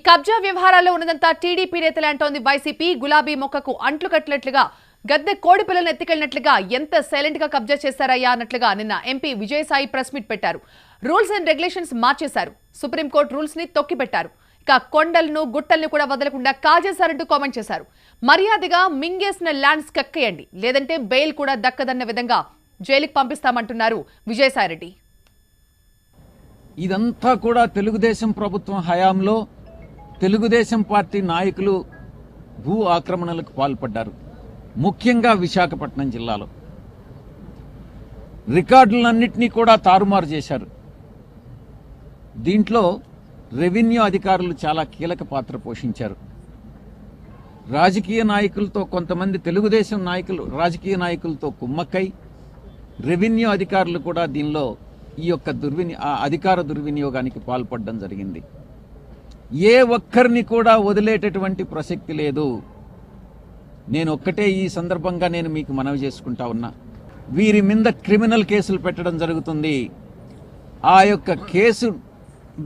కబ్జా వ్యవహారాల్లో ఉన్నదంతా టీడీపీ నేతలే అంటోంది వైసీపీ. గులాబీ మొక్కకు అంట్లు కట్టినట్లుగా గద్దె కోడి పిల్లలను ఎత్తుకెళ్లినట్లుగా ఎంత సైలెంట్ గా కబ్జా చేశారయ్యా అన్నట్లుగా నిన్న ఎంపీ విజయసాయి ప్రెస్ మీట్ పెట్టారు. రూల్స్ అండ్ రెగ్యులేషన్స్ మార్చేశారు. సుప్రీంకోర్టు రూల్స్ ని తొక్కిపెట్టారు. ఇక కొండలను గుట్టల్ని కూడా వదలకుండా కాజేశారంటూ కామెంట్ చేశారు. మర్యాదగా మింగేసిన ల్యాండ్స్ కక్కేయండి, లేదంటే బెయిల్ కూడా దక్కదన్న విధంగా జైలుకి పంపిస్తామంటున్నారు విజయసాయిరెడ్డి. ఇదంతా కూడా తెలుగుదేశం ప్రభుత్వం హయాంలో తెలుగుదేశం పార్టీ నాయకులు భూ ఆక్రమణలకు పాల్పడ్డారు. ముఖ్యంగా విశాఖపట్నం జిల్లాలో రికార్డులన్నింటినీ కూడా తారుమారు చేశారు. దీంట్లో రెవెన్యూ అధికారులు చాలా కీలక పాత్ర పోషించారు. రాజకీయ నాయకులతో కొంతమంది తెలుగుదేశం నాయకులు రాజకీయ నాయకులతో కుమ్మక్కై రెవెన్యూ అధికారులు కూడా దీనిలో ఈ యొక్క అధికార దుర్వినియోగానికి పాల్పడడం జరిగింది. ఏ ఒక్కరిని కూడా వదిలేటటువంటి ప్రసక్తి లేదు. నేను ఒక్కటే ఈ సందర్భంగా నేను మీకు మనవి చేసుకుంటా ఉన్నా, వీరి మీద క్రిమినల్ కేసులు పెట్టడం జరుగుతుంది. ఆ యొక్క కేసు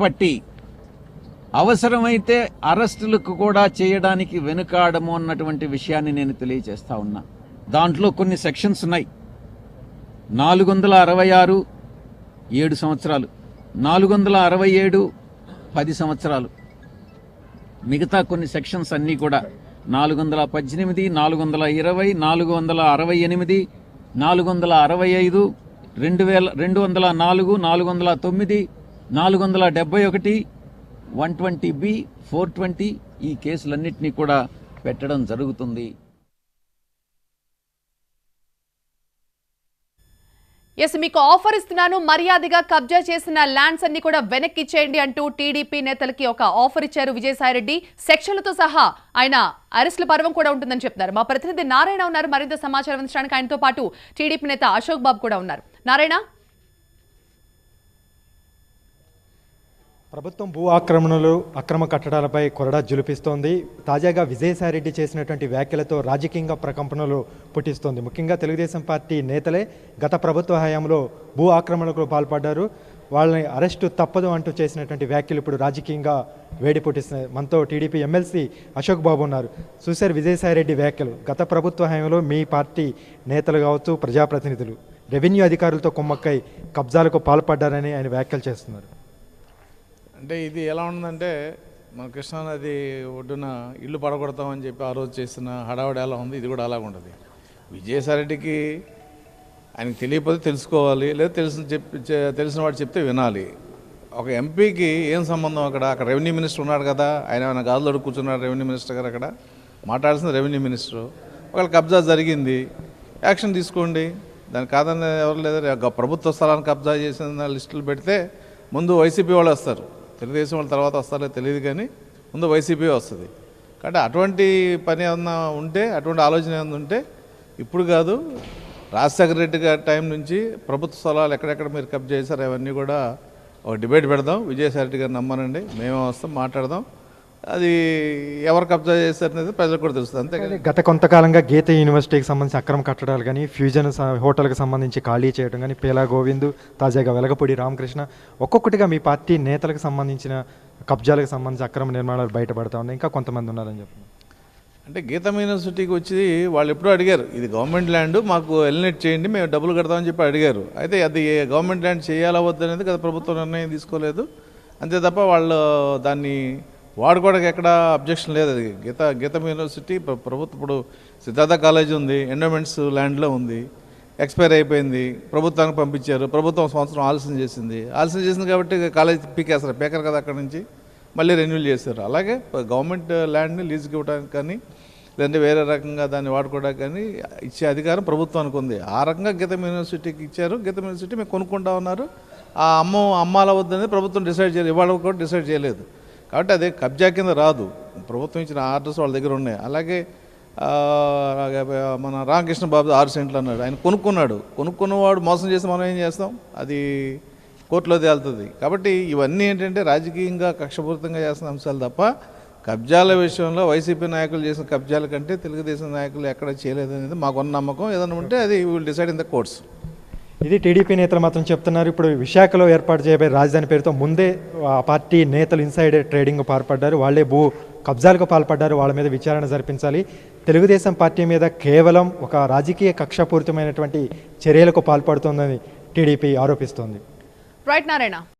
బట్టి అవసరమైతే అరెస్టులకు కూడా చేయడానికి వెనుకాడము అన్నటువంటి విషయాన్ని నేను తెలియజేస్తా ఉన్నా. దాంట్లో కొన్ని సెక్షన్స్ ఉన్నాయి. 466 7 సంవత్సరాలు, 467 10 సంవత్సరాలు, మిగతా కొన్ని సెక్షన్స్ అన్నీ కూడా 418 420 468 465 2204 409 471 120B 420 ఈ కేసులన్నింటినీ కూడా పెట్టడం జరుగుతుంది. ఎస్, మీకు ఆఫర్ ఇస్తున్నాను, మర్యాదగా కబ్జా చేసిన ల్యాండ్స్ అన్ని కూడా వెనక్కి ఇచ్చేయండి అంటూ టీడీపీ నేతలకి ఒక ఆఫర్ ఇచ్చారు విజయసాయిరెడ్డి. సెక్షన్లతో సహా ఆయన అరెస్టుల పర్వం కూడా ఉంటుందని చెప్తున్నారు. మా ప్రతినిధి నారాయణ ఉన్నారు మరింత సమాచారం అందించడానికి. ఆయనతో పాటు టీడీపీ నేత అశోక్ బాబు కూడా ఉన్నారు. నారాయణ, ప్రభుత్వం భూ ఆక్రమణలు అక్రమ కట్టడాలపై కొరడా జులిపిస్తోంది. తాజాగా విజయసాయిరెడ్డి చేసినటువంటి వ్యాఖ్యలతో రాజకీయంగా ప్రకంపనలు పుట్టిస్తోంది. ముఖ్యంగా తెలుగుదేశం పార్టీ నేతలే గత ప్రభుత్వ హయాంలో భూ ఆక్రమణలకు పాల్పడ్డారు, వాళ్ళని అరెస్టు తప్పదు అంటూ చేసినటువంటి వ్యాఖ్యలు ఇప్పుడు రాజకీయంగా వేడి పుట్టిస్తున్నాయి. మనతో టీడీపీ ఎమ్మెల్సీ అశోక్ బాబు ఉన్నారు. చూశారు విజయసాయిరెడ్డి వ్యాఖ్యలు. గత ప్రభుత్వ హయాంలో మీ పార్టీ నేతలు కావచ్చు, ప్రజాప్రతినిధులు రెవెన్యూ అధికారులతో కుమ్మక్కై కబ్జాలకు పాల్పడ్డారని ఆయన వ్యాఖ్యలు చేస్తున్నారు. అంటే ఇది ఎలా ఉందంటే, మన కృష్ణానది ఒడ్డున ఇల్లు పడగొడతామని చెప్పి ఆ రోజు చేసిన హడావడి ఎలా ఉంది, ఇది కూడా అలాగ ఉంటుంది. విజయసాయిరెడ్డికి ఆయనకు తెలియకపోతే తెలుసుకోవాలి, లేదా తెలిసిన వాడు చెప్తే వినాలి. ఒక ఎంపీకి ఏం సంబంధం? అక్కడ రెవెన్యూ మినిస్టర్ ఉన్నాడు కదా, ఆయన ఏమైనా గాజులోడు కూర్చున్నాడు రెవెన్యూ మినిస్టర్ గారు. అక్కడ మాట్లాడాల్సిన రెవెన్యూ మినిస్టరు. ఒకవేళ కబ్జా జరిగింది, యాక్షన్ తీసుకోండి, దానికి కాదని ఎవరు లేదా. ప్రభుత్వ స్థలాన్ని కబ్జా చేసిన లిస్టులు పెడితే ముందు వైసీపీ వాళ్ళు వస్తారు, తెలుగుదేశం వాళ్ళ తర్వాత వస్తారో తెలియదు, కానీ ముందు వైసీపీ వస్తుంది. కాబట్టి అటువంటి పని ఏమన్నా ఉంటే, అటువంటి ఆలోచన ఏమన్నా ఉంటే ఇప్పుడు కాదు, రాజశేఖర రెడ్డి గారి టైం నుంచి ప్రభుత్వ స్థలాలు ఎక్కడెక్కడ మీరు కబ్జా చేశారు అవన్నీ కూడా ఒక డిబేట్ పెడదాం. విజయసాయి రెడ్డి గారు నమ్మనండి, మేమే వస్తాం, మాట్లాడదాం. అది ఎవరు కబ్జా చేశారనేది ప్రజలకు కూడా తెలుస్తుంది. అంతేకాదు గత కొంతకాలంగా గీత యూనివర్సిటీకి సంబంధించి అక్రమ కట్టడాలు కానీ, ఫ్యూజన్ హోటల్కి సంబంధించి ఖాళీ చేయడం కానీ, పేలా గోవింద్, తాజాగా వెలగపూడి రామకృష్ణ, ఒక్కొక్కటిగా మీ పార్టీ నేతలకు సంబంధించిన కబ్జాలకు సంబంధించి అక్రమ నిర్మాణాలు బయటపడతా ఉన్నాయి. ఇంకా కొంతమంది ఉన్నారని చెప్పి అంటే గీతం యూనివర్సిటీకి వచ్చి వాళ్ళు ఎప్పుడూ అడిగారు, ఇది గవర్నమెంట్ ల్యాండ్, మాకు ఎలినేట్ చేయండి, మేము డబ్బులు కడతామని చెప్పి అడిగారు. అయితే అది గవర్నమెంట్ ల్యాండ్ చేయాలా వద్దనేది గత ప్రభుత్వం నిర్ణయం తీసుకోలేదు. అంతే తప్ప వాళ్ళు దాన్ని వాడుకోవడానికి ఎక్కడ అబ్జెక్షన్ లేదు. అది గీతం యూనివర్సిటీ ప్రభుత్వం ఇప్పుడు సిద్ధార్థ కాలేజ్ ఉంది, ఎండోమెంట్స్ ల్యాండ్లో ఉంది, ఎక్స్పైర్ అయిపోయింది, ప్రభుత్వానికి పంపించారు. ప్రభుత్వం సంవత్సరం ఆలస్యం చేసింది కాబట్టి కాలేజ్ పీకేస్తారు, పేకర్ కదా, అక్కడ నుంచి మళ్ళీ రెన్యూల్ చేశారు. అలాగే గవర్నమెంట్ ల్యాండ్ని లీజుకి ఇవ్వడానికి కానీ, లేదంటే వేరే రకంగా దాన్ని వాడుకోవడానికి కానీ ఇచ్చే అధికారం ప్రభుత్వానికి ఉంది. ఆ రకంగా గీతం యూనివర్సిటీకి ఇచ్చారు. గీతం యూనివర్సిటీ మేము కొనుక్కుంటా ఉన్నారు. ఆ అమ్మాల వద్దనేది ప్రభుత్వం డిసైడ్ చేయలేదు, ఇవాళ కూడా డిసైడ్ చేయలేదు. కాబట్టి అదే కబ్జా కింద రాదు. ప్రభుత్వం ఇచ్చిన ఆర్డర్స్ వాళ్ళ దగ్గర ఉన్నాయి. అలాగే మన రామకృష్ణ బాబు 6 సెంట్లు అన్నాడు, ఆయన కొనుక్కున్నవాడు మోసం చేసి మనం ఏం చేస్తాం, అది కోర్టులో తేలుతుంది. కాబట్టి ఇవన్నీ ఏంటంటే రాజకీయంగా కక్షపూరితంగా చేస్తున్న అంశాలు తప్ప కబ్జాల విషయంలో వైసీపీ నాయకులు చేసిన కబ్జాల కంటే తెలుగుదేశం నాయకులు ఎక్కడ చేయలేదనేది మాకున్న నమ్మకం. ఏదైనా ఉంటే అది will decide in the courts. ఇది టీడీపీ నేతలు మాత్రం చెప్తున్నారు. ఇప్పుడు విశాఖలో ఏర్పాటు చేయబోయే రాజధాని పేరుతో ముందే ఆ పార్టీ నేతలు ఇన్సైడ్ ట్రేడింగ్ పాల్పడ్డారు. వాళ్లే భూ కబ్జాలకు పాల్పడ్డారు. వాళ్ళ మీద విచారణ జరిపించాలి. తెలుగుదేశం పార్టీ మీద కేవలం ఒక రాజకీయ కక్షపూరితమైనటువంటి చర్యలకు పాల్పడుతోందని టీడీపీ ఆరోపిస్తోంది. రైట్ నారాయణ.